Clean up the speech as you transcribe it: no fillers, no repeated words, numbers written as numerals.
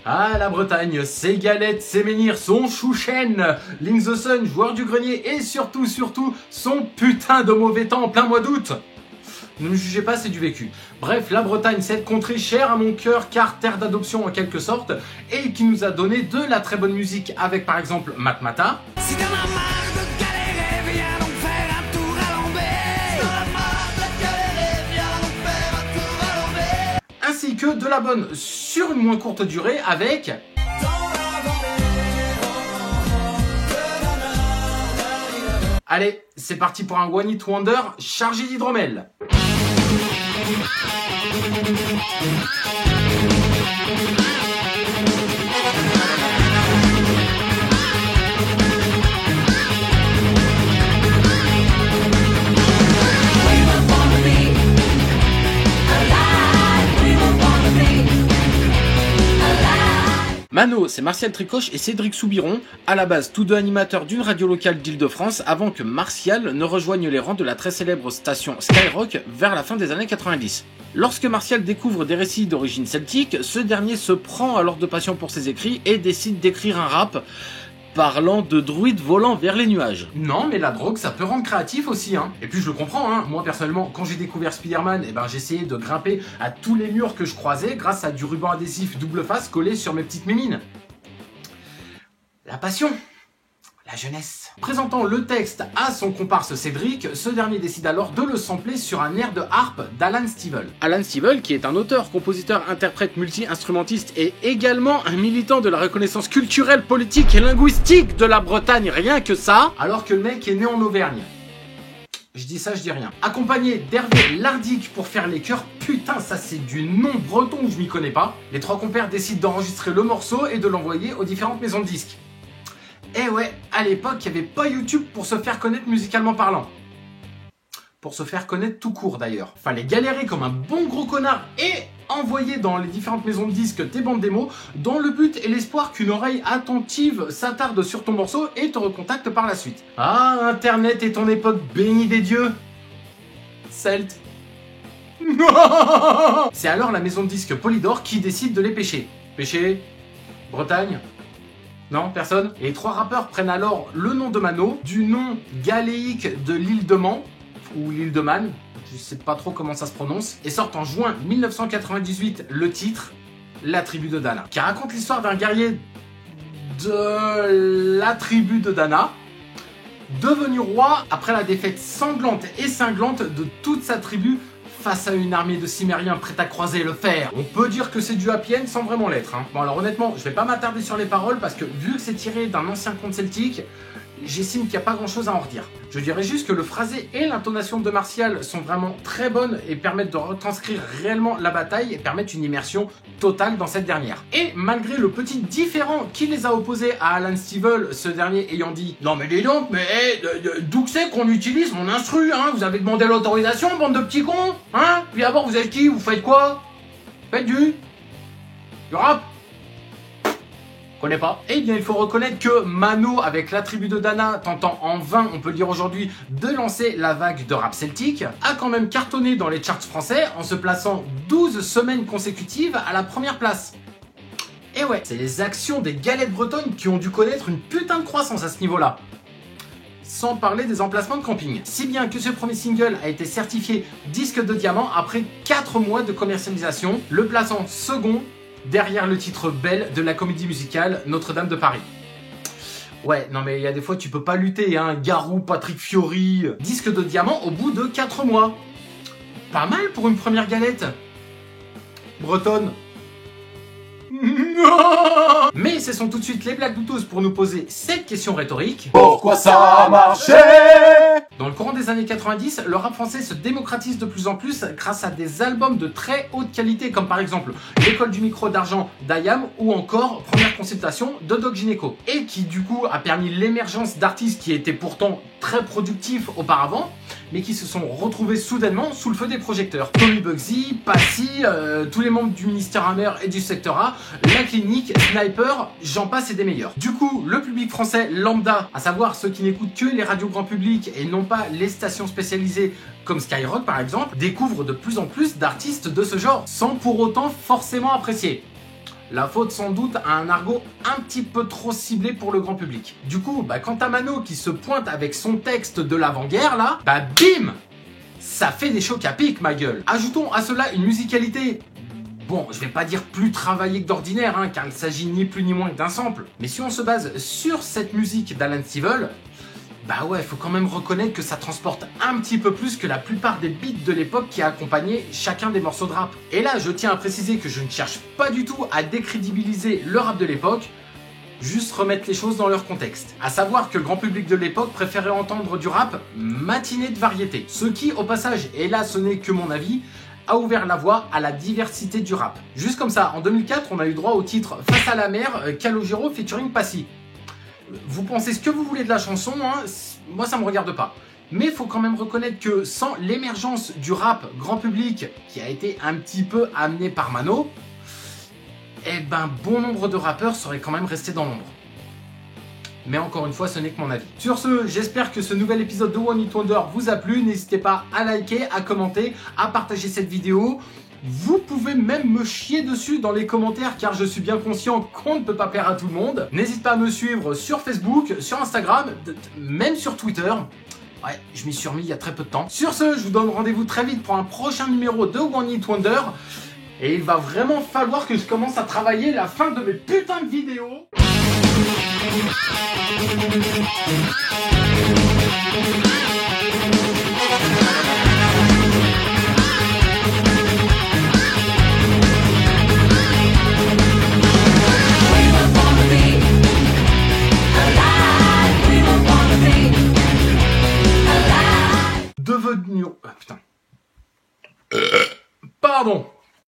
Ah, la Bretagne, ses galettes, ses menhirs, son chouchen, Link the Sun, joueur du grenier et surtout, son putain de mauvais temps en plein mois d'août. Ne me jugez pas, c'est du vécu. Bref, la Bretagne, cette contrée chère à mon cœur, car terre d'adoption en quelque sorte, et qui nous a donné de la très bonne musique avec par exemple Matmata. Si t'en as marre de galérer, viens donc faire un tour à l'envers. Si t'en as marre de galérer, viens donc faire un tour à l'envers. Ainsi que de la bonne sur une moins courte durée avec... Allez, c'est parti pour un One Hit Wonder chargé d'hydromel. Mano, c'est Martial Tricoche et Cédric Soubiron, à la base tous deux animateurs d'une radio locale d'Île-de-France avant que Martial ne rejoigne les rangs de la très célèbre station Skyrock vers la fin des années 90. Lorsque Martial découvre des récits d'origine celtique, ce dernier se prend alors de passion pour ses écrits et décide d'écrire un rap parlant de druides volant vers les nuages. Non, mais la drogue, ça peut rendre créatif aussi, hein. Et puis je le comprends, hein. Moi, personnellement, quand j'ai découvert Spider-Man, j'essayais de grimper à tous les murs que je croisais grâce à du ruban adhésif double face collé sur mes petites mémines. La passion. La jeunesse. Présentant le texte à son comparse Cédric, ce dernier décide alors de le sampler sur un air de harpe d'Alan Stivell. Alan Stivell, qui est un auteur, compositeur, interprète, multi-instrumentiste et également un militant de la reconnaissance culturelle, politique et linguistique de la Bretagne, rien que ça, alors que le mec est né en Auvergne. Je dis ça, je dis rien. Accompagné d'Hervé Lardic pour faire les chœurs, putain, ça c'est du nom breton que je m'y connais pas. Les trois compères décident d'enregistrer le morceau et de l'envoyer aux différentes maisons de disques. Eh ouais, à l'époque, il n'y avait pas YouTube pour se faire connaître musicalement parlant. Pour se faire connaître tout court d'ailleurs. Fallait galérer comme un bon gros connard et envoyer dans les différentes maisons de disques tes bandes démos dans le but et l'espoir qu'une oreille attentive s'attarde sur ton morceau et te recontacte par la suite. Ah, Internet et ton époque bénie des dieux. Celte. C'est alors la maison de disques Polydor qui décide de les pêcher. Pêcher. Bretagne. Non, personne. Et les trois rappeurs prennent alors le nom de Mano, du nom galéique de l'île de Man, ou l'île de Man, je sais pas trop comment ça se prononce, et sortent en juin 1998 le titre La tribu de Dana, qui raconte l'histoire d'un guerrier de la tribu de Dana, devenu roi après la défaite sanglante et cinglante de toute sa tribu face à une armée de Cimériens prête à croiser le fer. On peut dire que c'est du happy end sans vraiment l'être, hein. Bon alors honnêtement, je vais pas m'attarder sur les paroles parce que vu que c'est tiré d'un ancien conte celtique, j'estime qu'il n'y a pas grand chose à en redire. Je dirais juste que le phrasé et l'intonation de Martial sont vraiment très bonnes et permettent de retranscrire réellement la bataille et permettent une immersion totale dans cette dernière. Et malgré le petit différend qui les a opposés à Alan Stivell, ce dernier ayant dit « Non mais dis donc, mais d'où que c'est qu'on utilise mon instru, hein? Vous avez demandé l'autorisation, bande de petits cons, hein? Puis d'abord vous êtes qui? Vous faites quoi? Faites du rap? Connais pas. Eh bien, il faut reconnaître que Mano, avec la tribu de Dana, tentant en vain, on peut le dire aujourd'hui, de lancer la vague de rap celtique, a quand même cartonné dans les charts français en se plaçant 12 semaines consécutives à la première place. Et ouais, c'est les actions des galettes bretonnes qui ont dû connaître une putain de croissance à ce niveau-là. Sans parler des emplacements de camping. Si bien que ce premier single a été certifié disque de diamant après 4 mois de commercialisation, le plaçant second derrière le titre Belle de la comédie musicale Notre-Dame de Paris. Ouais, non mais il y a des fois tu peux pas lutter, hein, Garou, Patrick Fiori, disque de diamant au bout de 4 mois. Pas mal pour une première galette. Bretonne. Mais ce sont tout de suite les blagues douteuses pour nous poser cette question rhétorique. Pourquoi ça a marché? Dans le courant des années 90, le rap français se démocratise de plus en plus grâce à des albums de très haute qualité, comme par exemple L'école du micro d'argent d'Ayam ou encore Première consultation de Doc Gynéco. Et qui du coup a permis l'émergence d'artistes qui étaient pourtant très productifs auparavant, mais qui se sont retrouvés soudainement sous le feu des projecteurs. Tommy Bugsy, Passy, tous les membres du ministère Hammer et du secteur A, La Clinique, Sniper, j'en passe et des meilleurs. Du coup, le public français lambda, à savoir ceux qui n'écoutent que les radios grand public et non pas les stations spécialisées comme Skyrock par exemple, découvre de plus en plus d'artistes de ce genre, sans pour autant forcément apprécier. La faute sans doute à un argot un petit peu trop ciblé pour le grand public. Du coup, quand t'as Mano qui se pointe avec son texte de l'avant-guerre là, bim, ça fait des chocs à pic, ma gueule. Ajoutons à cela une musicalité, bon, je vais pas dire plus travaillée que d'ordinaire, car il s'agit ni plus ni moins que d'un sample. Mais si on se base sur cette musique d'Alan Stivell, ouais, faut quand même reconnaître que ça transporte un petit peu plus que la plupart des beats de l'époque qui accompagnaient chacun des morceaux de rap. Et là, je tiens à préciser que je ne cherche pas du tout à décrédibiliser le rap de l'époque, juste remettre les choses dans leur contexte. À savoir que le grand public de l'époque préférait entendre du rap matiné de variété. Ce qui, au passage, et là ce n'est que mon avis, a ouvert la voie à la diversité du rap. Juste comme ça, en 2004, on a eu droit au titre Face à la mer, Calogero featuring Passy. Vous pensez ce que vous voulez de la chanson, moi ça me regarde pas. Mais il faut quand même reconnaître que sans l'émergence du rap grand public qui a été un petit peu amené par Mano, bon nombre de rappeurs seraient quand même restés dans l'ombre. Mais encore une fois, ce n'est que mon avis. Sur ce, j'espère que ce nouvel épisode de One Hit Wonder vous a plu. N'hésitez pas à liker, à commenter, à partager cette vidéo. Vous pouvez même me chier dessus dans les commentaires car je suis bien conscient qu'on ne peut pas plaire à tout le monde. N'hésitez pas à me suivre sur Facebook, sur Instagram, même sur Twitter. Ouais, je m'y suis remis il y a très peu de temps. Sur ce, je vous donne rendez-vous très vite pour un prochain numéro de One Hit Wonder. Et il va vraiment falloir que je commence à travailler la fin de mes putains de vidéos.